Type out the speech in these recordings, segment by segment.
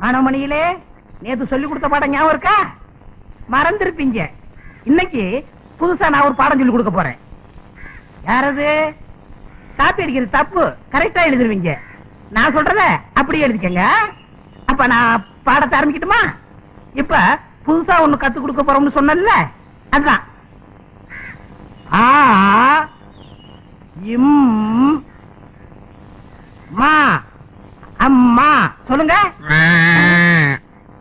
ஆனமணியிலே நேத்து சொல்லி கொடுத்த பாடம் ஞாபகம் இருக்கா? மறந்துருப்பீங்க. இன்னைக்கு புதுசா நான் ஒரு பாடம் சொல்லி கொடுக்க போறேன். யாரது? காப்பி அடிக்கிறது தப்பு, கரெக்டா எழுதிருவீங்க. நான் சொல்றத அப்படியே எழுதிக்கங்க. அப்ப நான் பாடத்தை ஆரம்பிக்கட்டுமா? இப்ப புதுசா ஒண்ணு கத்து கொடுக்க போறோம்னு சொன்னல, அதுதான். ஆ இம் மா அம்மா. சொல்லுங்க.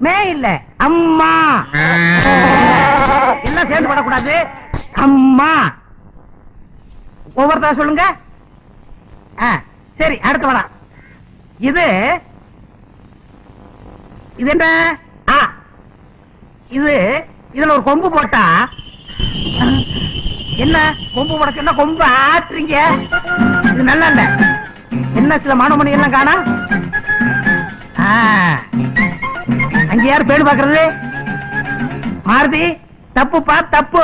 மே இல்ல, அம்மா. எல்லாம் சேர்ந்து படக்கூடாது. அம்மா. ஒவ்வொருத்தர சொல்லுங்க. சரி, அடுத்த வர. இது என்ன? இது இதுல ஒரு கொம்பு போட்டா என்ன? கொம்பு போடக்கு என்ன கொம்பு ஆட்டுறீங்க? இது நல்லா இல்ல. என்ன சில மாணவமணி எல்லாம் காணா? அங்க யாரு பேடு பாக்குறது? மாருதி, தப்புப்பா தப்பு.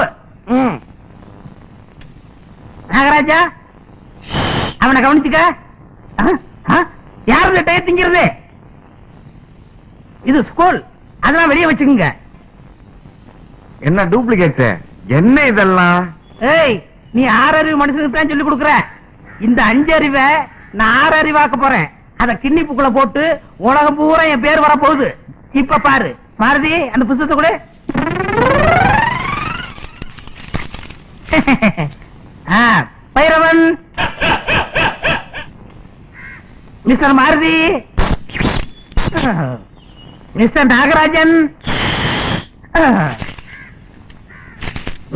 நாகராஜா, அவனை கவனிச்சுக்க. யாரு டயர் திங்கிறது? இது ஸ்கூல், அதெல்லாம் வெளியே வச்சுக்கோங்க. என்ன டூப்ளிகேட்? என்ன இதெல்லாம்? ஏய், நீ 6 அறிவு மனுஷனுக்கு தான் சொல்லி கொடுக்குற. இந்த 5 அறிவை நான் 6 அறிவாக்க போறேன். அத கிண்ணி புக்குல போட்டு உலகம் பூரா என் பேர் வர போகுது. இப்ப பாரு. மாருதி, அந்த புத்தகத்தை கூட. Bhairavan, mister Maruthi, mister Nagarajan,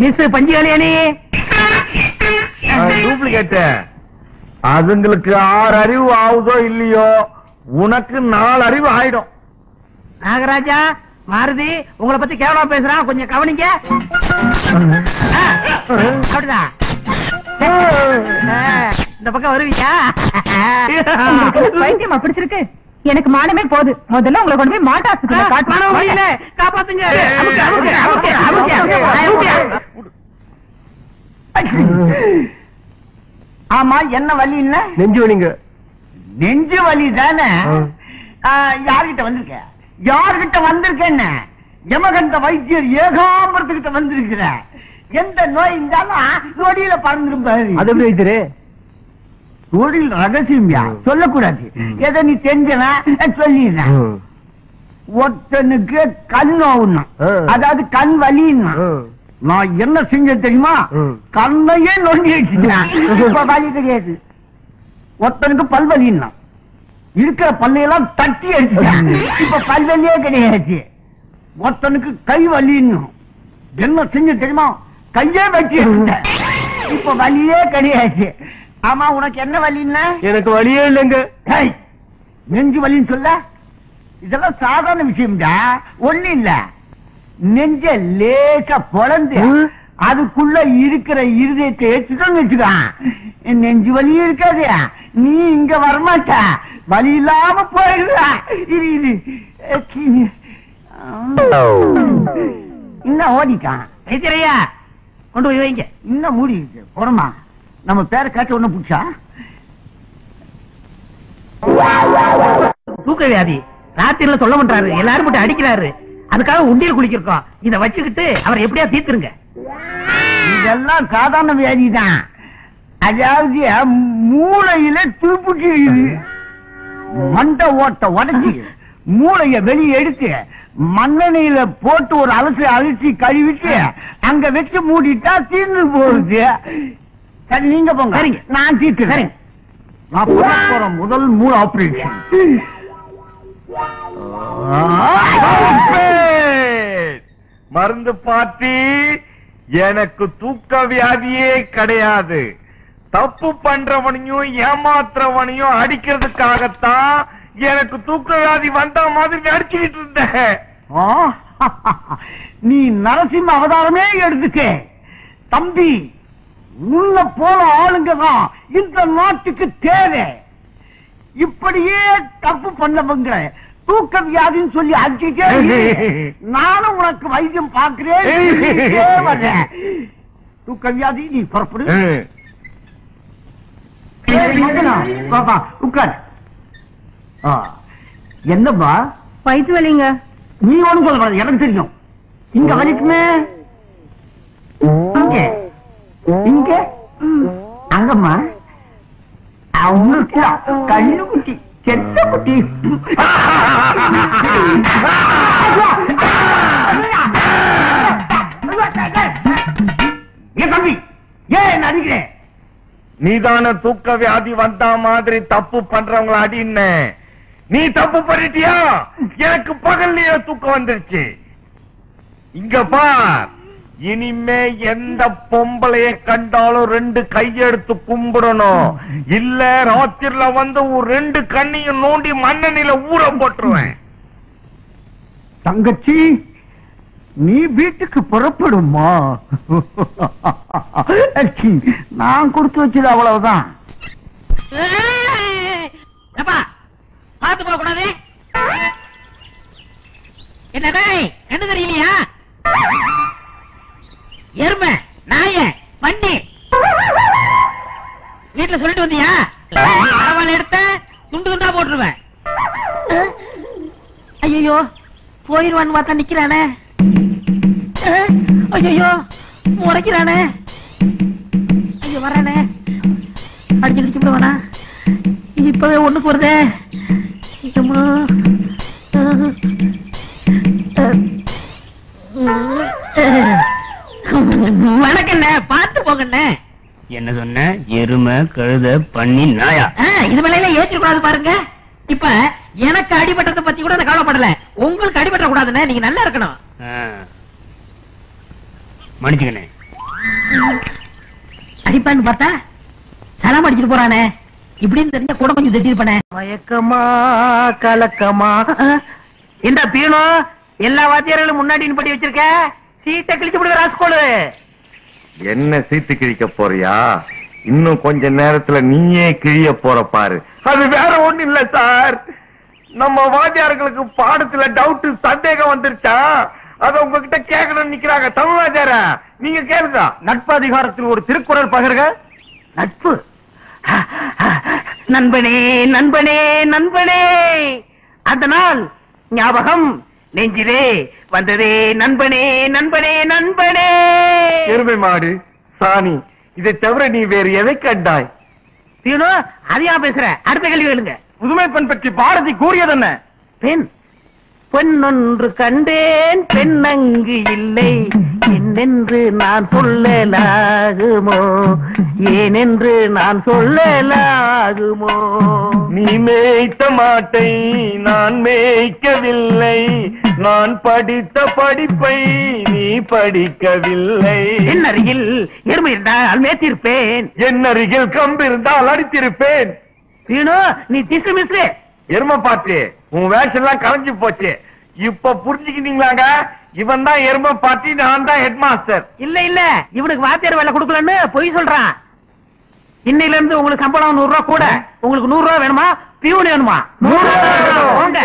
miss Panchukaliyani. Duplicate. அதுங்களுக்கு 6 அறிவு ஆகுதோ இல்லையோ, உனக்கு 4 அறிவு ஆயிடும். நாகராஜா, மாருதி உங்களை பத்தி கேவலமா பேசுறான், கொஞ்சம் கவனிங்க. அப்படிதான். இந்த பக்கம் வருவீங்க. வைத்தியமா பிடிச்சிருக்கு. எனக்கு மானமே போகுது. முதல்ல உங்களை கொண்டு போய் மாட்டாசுல காப்பாத்துங்க. ஆமா, என்ன வலி? இல்ல நெஞ்சு வலிங்க. நெஞ்சு வலி தானே? யார்கிட்ட வந்திருக்க? யார்கிட்ட வந்திருக்கேன்னு? யமகண்ட வைத்தியர் ஏகாம்பரத்துக்கிட்ட வந்திருக்கிற. எந்த நோய் இருந்தாலும் நொடியில பறந்துருப்பாரு. அது எப்படி வைத்தியரு? தொழில் ரகசியம்யா, சொல்லக்கூடாது. எதை நீ தெரிஞ்சனா சொல்லிடுறேன். ஒருத்தனுக்கு கண் நோவுன்னா, அதாவது கண் வலின்னா, நான் என்ன செஞ்ச தெரியுமா? கண்ணையே நொண்டி வச்சுக்கிறேன். இப்ப வலி கிடையாது. ஒருத்தனுக்கு பல்வலின்னா, இருக்கிற பல்லையெல்லாம் தட்டி அடிச்சுட்டேன். இப்ப பல்வலியே கிடையாது. ஒருத்தனுக்கு கை வலின்னு, என்ன செஞ்ச தெரியுமா? கையே வச்சு இப்ப வலியே கிடையாது. ஆமா, உனக்கு என்ன வலின்னா? எனக்கு வலியே இல்லைங்க. நெஞ்சு வலின்னு சொல்ல, இதெல்லாம் சாதாரண விஷயம்டா, ஒண்ணு இல்ல. நெஞ்ச லேசா பொழந்து அதுக்குள்ள இருக்கிற இருதயத்தை எடுத்துட்டோன்னு வச்சுக்கான், நெஞ்சு வலியும் இருக்காது. நீ இங்க வரமாட்ட, வலி இல்லாம போயிடுற. இது இன்னும் ஓடிட்டான். வைத்தியரையா, கொண்டு போய் வைங்க. இன்னும் மூடி இருக்கு. போறமா, நம்ம பேரை காட்ட ஒண்ணு புடிச்சா. தூக்க வியாதி ராத்திரில சொல்ல மாட்டாரு, எல்லாரும் மட்டும் அடிக்கிறாரு. அதுக்காக உண்டியல் குளிக்கிறோம். இத வச்சுக்கிட்டு அவரை எப்படியா தீர்த்துருங்க. இதெல்லாம் சாதாரண வியாதி தான். அதாவது மூளையில துருப்புட்டு மண்டை ஓட்ட உடைச்சு மூளைய வெளியே எடுத்து மண்ணெண்ணையில போட்டு ஒரு அலசி கழுவிட்டு அங்க வச்சு மூடிட்டா தீர்ந்து போகுது. சரி, நீங்க போங்க. சரிங்க, நான் தீர்க்கிறேன். நான் போறேன். முதல் மூளை ஆபரேஷன். மருந்து பாட்டி, எனக்கு தூக்க வியாதியே கிடையாது. தப்பு பண்றவனையும் ஏமாத்துறவனையும் அடிக்கிறதுக்காகத்தான் எனக்கு தூக்க வியாதி வந்த மாதிரி நடிச்சுக்கிட்டு இருந்தேன். நீ நரசிம்ம அவதாரமே எடுத்துக்க தம்பி. உன்ன போல ஆளுங்க தான் இந்த நாட்டுக்கு தேவை. இப்படியே தப்பு பண்ணவங்க தூக்க வியாதின்னு சொல்லி அடிச்சுட்டே நானும் உனக்கு வைத்தியம் பார்க்கிறேன். தூக்க வியாதி, நீ புறப்படு. உட்கார். என்னப்பா வயிற்று வலிங்க. நீ ஒண்ணும் சொல்லக்கூடாது, எனக்கு தெரியும். இங்க வலிக்குமே, இங்க இங்க அங்கம்மா அவங்களுக்கு கண்ணு குட்டி செத்த குட்டி. ஏன் தம்பி ஏன் அடிக்கிறேன்? நீதான தூக்க வியாதி வந்தா மாதிரி தப்பு பண்றவங்கள அடின்னு. நீ தப்பு பண்ணிட்டியா? எனக்கு பகல்லையே தூக்கம் வந்துருச்சு. இங்க பார், இனிமே எந்த பொம்பளைய கண்டாலும் 2 கையெடுத்து கும்பிடணும். இல்ல ராத்திரில வந்து 2 கண்ணையும் நோண்டி மண்ணெண்ணில ஊற போட்டுருவேன். தங்கச்சி, நீ வீட்டுக்கு புறப்படுமா? நான் கொடுத்து வச்சது அவ்வளவுதான். பார்த்து போக கூடாது. என்னடா என்ன தெரியலையா? எருமை, நாய, பண்ணி வீட்டுல சொல்லிட்டு வந்தியா? பரவாயில்ல, எடுத்த துண்டு துண்டா போட்டுருவேன். ஐயோ, போயிருவான்னு பார்த்தா நிக்கிறானே. ஐயோ, முறைக்கிறானே. ஐயோ, வரானே. அடிச்சு கிடிச்சு விடுவானா? இப்பவே ஒண்ணுக்கு வருதே. வணக்கண்ண, பார்த்து போகண்ண. என்ன சொன்ன? எருமை, கழுத, பண்ணி, நாயா. இது மேல ஏற்றிக்கூடாது பாருங்க. இப்ப எனக்கு அடிபட்டதை பத்தி கூட நான் கவலைப்படல. உங்களுக்கு அடிபட்ட கூடாதுன்னு நீங்க நல்லா இருக்கணும். மன்னிச்சுக்கண்ணே. அடிப்பான்னு பார்த்தா சலாம் அடிச்சுட்டு போறானே. இப்படின்னு தெரிஞ்ச கூட கொஞ்சம் திட்டிருப்பனே. மயக்கமா கலக்கமா. இந்த பீனோ எல்லா வாத்தியார்களும் முன்னாடி படி வச்சிருக்க. சீட்டை கிழிச்சு விடுற ராஸ்கோலு. என்ன சீட்டு கிழிக்க போறியா? இன்னும் கொஞ்ச நேரத்துல நீயே கிழிய போற பாரு. அது வேற ஒண்ணு இல்ல சார், நம்ம வாத்தியார்களுக்கு பாடத்துல டவுட் சந்தேகம் வந்துருச்சா, அத உங்ககிட்ட கேட்கணும்னு நிக்கிறாங்க. தமிழ் வாத்தியார நீங்க கேளுங்க. நட்பு அதிகாரத்தில் ஒரு திருக்குறள் பகிர்க. நட்பு. நண்பனே நண்பனே நண்பனே, அதனால் ஞாபகம் நெஞ்சிலே வந்ததே. நண்பனே நண்பனே நண்பனே. எருமை மாடு, சாணி, இதை தவிர நீ வேறு எதை கண்டாய்? தீனோ, அதையா பேசுற? அடுத்த கேள்வி கேளுங்க. புதுமை பெண் பற்றி பாரதி கூறியது என்ன? பெண் பொன்னொன்று கண்டேன், பெண்ணங்கு இல்லை. என்னென்று நான் சொல்லலாகுமோ? ஏனென்று நான் சொல்லலாகுமோ? நீ மேய்த்த மாட்டை நான் மேய்க்கவில்லை, நான் படித்த படிப்பை நீ படிக்கவில்லை. என் அருகில் எருமை இருந்தால் மேத்திருப்பேன். என் அருகில் கம்பு இருந்தால் அடித்திருப்பேன். தீனோ, நீ திசு மிஸ்ரு. எருமை பாட்டு, உன் வேஷம் எல்லாம் கலைஞ்சு போச்சு. இப்ப புரிஞ்சுக்கிட்டீங்களாங்க? இவன் தான் எருமை பாட்டி, நான் தான் ஹெட் மாஸ்டர். இல்ல இல்ல, இவனுக்கு வாத்தியார் வேலை கொடுக்கலன்னு பொய் சொல்றான். இன்னையில இருந்து உங்களுக்கு சம்பளம் 100 ரூபாய் கூட. உங்களுக்கு 100 ரூபாய் வேணுமா? பியூன் வேணுமா? 100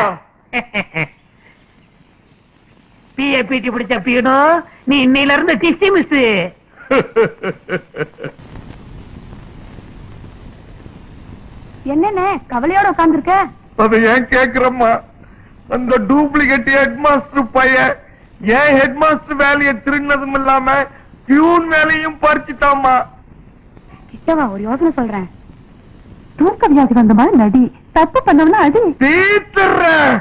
பிஏபிடி பிடிச்ச பியூனோ, நீ இன்னையில இருந்து டிசி மிஸ். என்னென்ன கவலையோட உட்கார்ந்துருக்க? அதை ஏன் கேக்குறம்மா? அந்த டூப்ளிகேட் ஹெட் மாஸ்டர் பையன் ஏன் ஹெட் மாஸ்டர் வேலையை திருடினதும் இல்லாம பியூன் வேலையும் பறிச்சுட்டாமா. கிட்டவா, ஒரு யோசனை சொல்றேன். தூக்க வியாதி வந்த மாதிரி நடி. தப்பு பண்ணவனா அடி. தீத்துறேன்.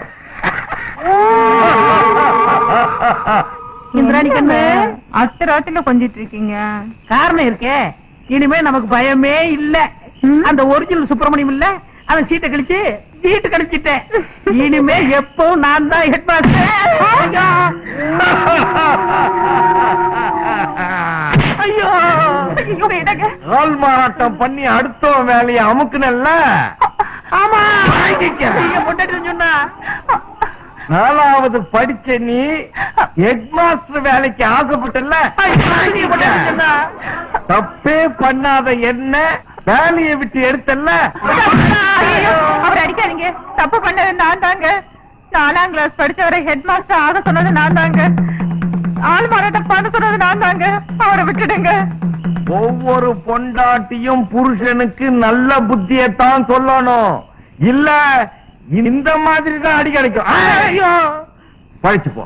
இந்திராணி கண்ணு, அத்தராத்தில கொஞ்சிட்டு இருக்கீங்க. காரணம் இருக்கே. இனிமே நமக்கு பயமே இல்ல. அந்த ஒரிஜினல் சுப்பிரமணியம் இல்ல, அவன் சீட்டை கழிச்சு வீட்டு கழிச்சிட்டேன். இனிமே எப்பவும் நான் தான் ஹெட் மாஸ்டர். ஐயோ, ஆள் மாறாட்டம் பண்ணி அடுத்த வேலையை அமுக்குனல்ல. ஆமா, சொன்னா 4வது படிச்ச நீ ஹெட் மாஸ்டர் வேலைக்கு ஆசைப்பட்டல. தப்பே பண்ணாத என்ன வேலையை விட்டு எடுத்தல்ல. அவர் அடிக்காதீங்க. தப்பு பண்ணது நான் தாங்க. 4ஆம் கிளாஸ் படிச்சவரை ஹெட் மாஸ்டர் ஆக சொன்னது நான் தாங்க. ஆள் மாறாட்டம் பண்ண சொன்னது நான் தாங்க. அவரை விட்டுடுங்க. ஒவ்வொரு பொண்டாட்டியும் புருஷனுக்கு நல்ல புத்தியத்தான் சொல்லணும். இல்ல இந்த மாதிரி தான் அடி கிடைக்கும். ஐயோ பழிச்சு போ.